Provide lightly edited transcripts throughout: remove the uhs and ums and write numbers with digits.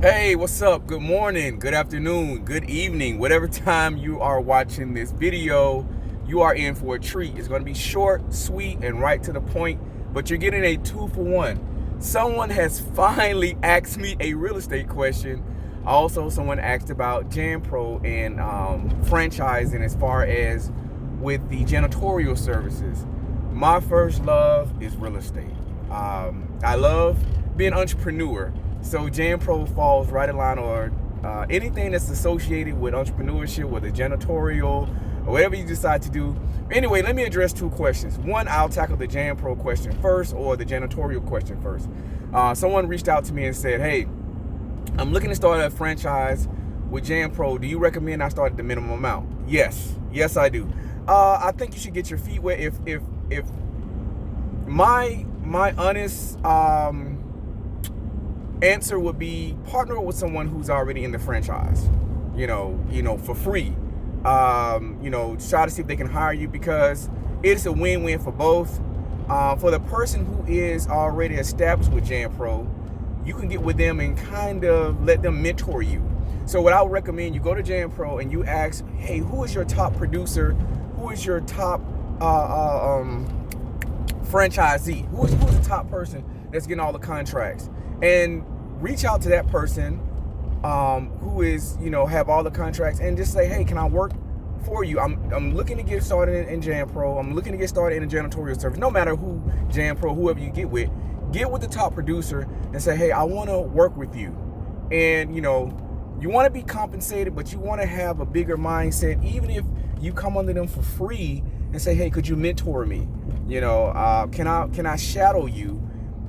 Hey, what's up? Good morning, good afternoon, good evening, whatever time you are watching this video, you are in for a treat. It's going to be short, sweet, and right to the point, but you're getting a 2-for-1. Someone has finally asked me a real estate question. Also, someone asked about Janpro and franchising as far as with the janitorial services. My first love is real estate. I love being an entrepreneur. So Janpro falls right in line, or anything that's associated with entrepreneurship, whether janitorial or whatever you decide to do. Anyway, let me address two questions. One, I'll tackle the Janpro question first, or the janitorial question first. Someone reached out to me and said, "Hey, I'm looking to start a franchise with Janpro. Do you recommend I start at the minimum amount?" Yes, I do. I think you should get your feet wet. If my honest answer would be partner with someone who's already in the franchise, for free. Try to see if they can hire you, because it's a win-win for both. For the person who is already established with Janpro, you can get with them and kind of let them mentor you. So what I would recommend, you go to Janpro and you ask, hey, who is your top producer? Who is your top franchisee? Who's the top person that's getting all the contracts? And reach out to that person who is, have all the contracts, and just say, hey, can I work for you? I'm looking to get started in Janpro. I'm looking to get started in a janitorial service. No matter who Janpro, whoever you get with the top producer and say, hey, I want to work with you. And you want to be compensated, but you want to have a bigger mindset. Even if you come under them for free and say, hey, could you mentor me? Can I shadow you?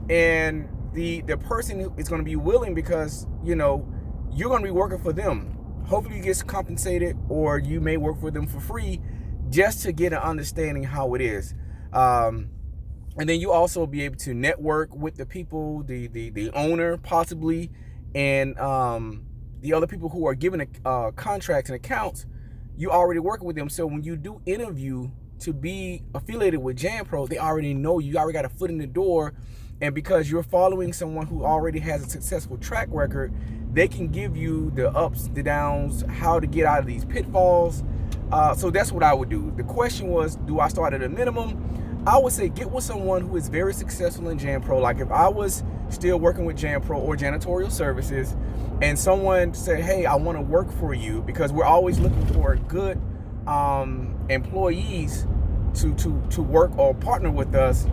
And the person is going to be willing, because you're going to be working for them. Hopefully you get compensated, or you may work for them for free just to get an understanding how it is. And then you also be able to network with the people, the owner possibly, and the other people who are giving contracts and accounts. You already working with them, so when you do interview to be affiliated with Janpro, they already know you. You already got a foot in the door. And because you're following someone who already has a successful track record, they can give you the ups, the downs, how to get out of these pitfalls. So that's what I would do. The question was, do I start at a minimum? I would say get with someone who is very successful in Janpro. Like if I was still working with Janpro or janitorial services, and someone said, hey, I want to work for you, because we're always looking for good employees to work or partner with us.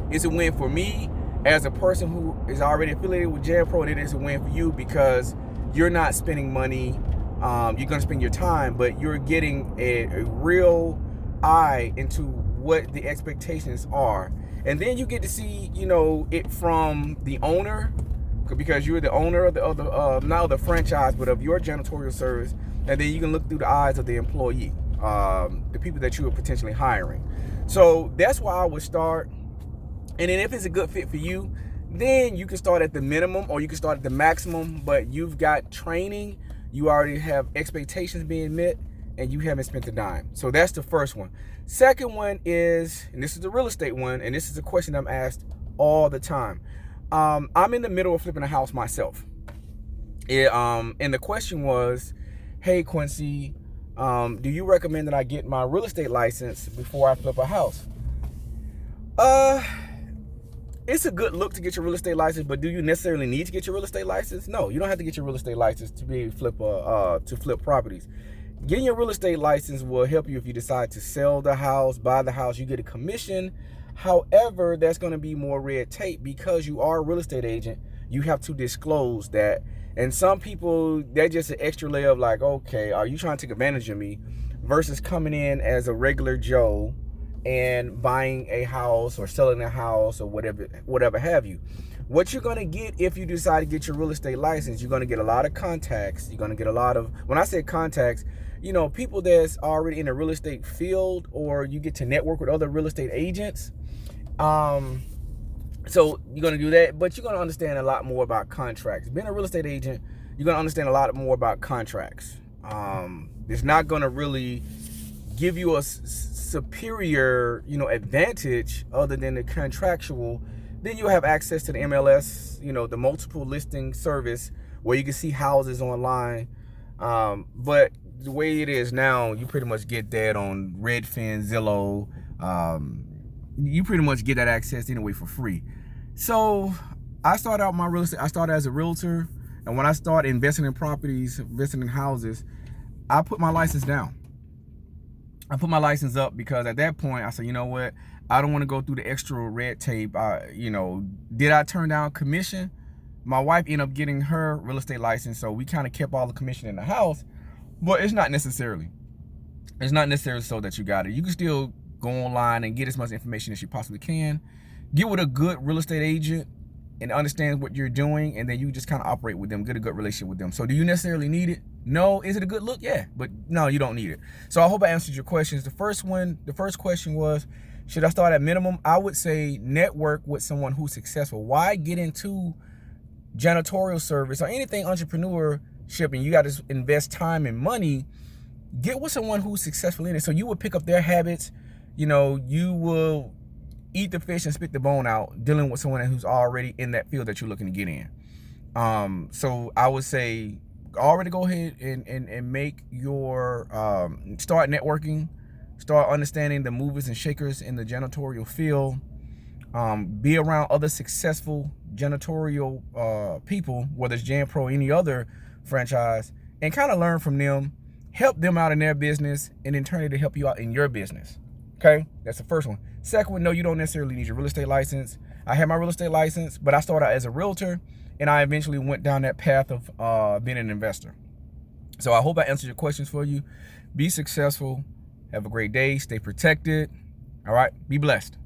It's a win for me as a person who is already affiliated with Janpro, and it is a win for you, because you're not spending money. You're going to spend your time, but you're getting a real eye into what the expectations are. And then you get to see, it from the owner, because you're the owner of not of the franchise, but of your janitorial service. And then you can look through the eyes of the employee, the people that you are potentially hiring. So that's why I would start. And then if it's a good fit for you, then you can start at the minimum, or you can start at the maximum, but you've got training, you already have expectations being met, and you haven't spent a dime. So that's the first one. Second one is, and this is the real estate one, and this is a question I'm asked all the time. I'm in the middle of flipping a house myself. And the question was, hey, Quincy, do you recommend that I get my real estate license before I flip a house? It's a good look to get your real estate license, but do you necessarily need to get your real estate license? No, you don't have to get your real estate license to be able to flip properties. Getting your real estate license will help you if you decide to sell the house, buy the house, you get a commission. However, that's going to be more red tape, because you are a real estate agent. You have to disclose that. And some people, they're just an extra layer of like, okay, are you trying to take advantage of me? Versus coming in as a regular Joe and buying a house or selling a house or whatever have you. What you're going to get if you decide to get your real estate license, you're going to get a lot of contacts. You're going to get a lot of, when I say contacts, people that's already in the real estate field, or you get to network with other real estate agents. So you're going to do that, but you're going to understand a lot more about contracts. Being a real estate agent, you're going to understand a lot more about contracts. It's not going to really give you a superior, advantage other than the contractual. Then you'll have access to the MLS, the multiple listing service, where you can see houses online. But the way it is now, you pretty much get that on Redfin, Zillow. You pretty much get that access anyway for free. So I started out my real estate. I started as a realtor, and when I started investing in properties, investing in houses, I put my license down. I put my license up because at that point I said, you know what? I don't want to go through the extra red tape. Did I turn down commission? My wife ended up getting her real estate license, so we kind of kept all the commission in the house. But it's not necessarily so that you got it. You can still go online and get as much information as you possibly can. Get with a good real estate agent and understand what you're doing, and then you just kind of operate with them, get a good relationship with them. So do you necessarily need it? No. Is it a good look? Yeah, but no, you don't need it. So I hope I answered your questions. The first question was, should I start at minimum? I would say network with someone who's successful. Why get into janitorial service or anything entrepreneurship and you got to invest time and money? Get with someone who's successful in it, so you will pick up their habits. You will eat the fish and spit the bone out dealing with someone who's already in that field that you're looking to get in. So I would say already go ahead and make your start networking, start understanding the movers and shakers in the janitorial field. Be around other successful janitorial people, whether it's Janpro or any other franchise, and kind of learn from them, help them out in their business, and in turn to help you out in your business. Okay, that's the first one. Second one, no, you don't necessarily need your real estate license. I had my real estate license, but I started out as a realtor, and I eventually went down that path of being an investor. So I hope I answered your questions for you. Be successful. Have a great day. Stay protected. All right. Be blessed.